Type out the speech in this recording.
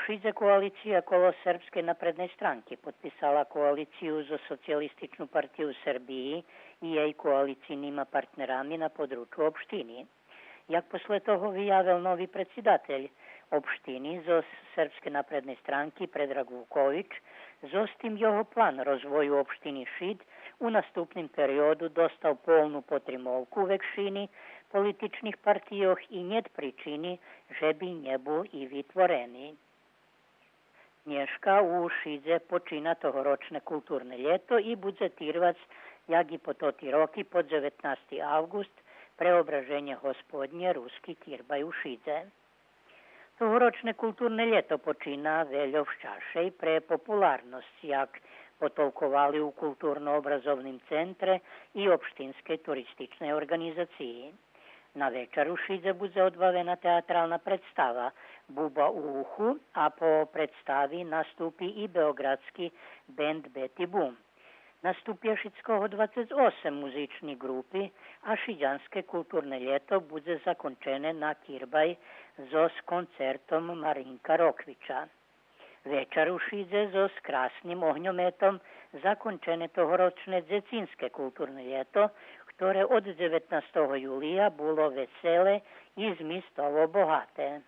Šidze koalicija kolo Srpske napredne stranke potpisala koaliciju za socijalističnu partiju Srbiji i jej koalicijnima partnerami na području opštini. Jak posle toho vyjavil novi predsjedatelj opštini zo Srpske napredne stranke Predrag Vuković, zostim jeho plan rozvoju opštini Šid u nastupnim periodu dostal polnu potrimovku v Ekšini političnih partijoh i njet pričini, že bi njebu i vytvoreni. Nješka u Šidze počina tohoročne kulturne ljeto i budze tirvac, jak i po toti roki pod 19. avgust, preobraženje gospodnje ruski kirbaj u Šidze. Tohoročne kulturne ljeto počina veljov šćašej pre popularnost, jak potolkovali u kulturno-obrazovnim centre i opštinske turistične organizaciji. Na večer u Šidze bude odbavena teatralna predstava Buba u uhu, a po predstavi nastupi i beogradski band Beti Bum. Nastupje Šidskoho 28 muzičnih grupi, a Šidjanske kulturne ljeto bude zakončene na Kirbaj zo s koncertom Marinka Rokvića. Večer u Šidze zo s krasnim ohnjometom zakončene tohoročne Dzecinske kulturne ljeto, ktoré od 19. julija bilo vesele i zmistovo bohate.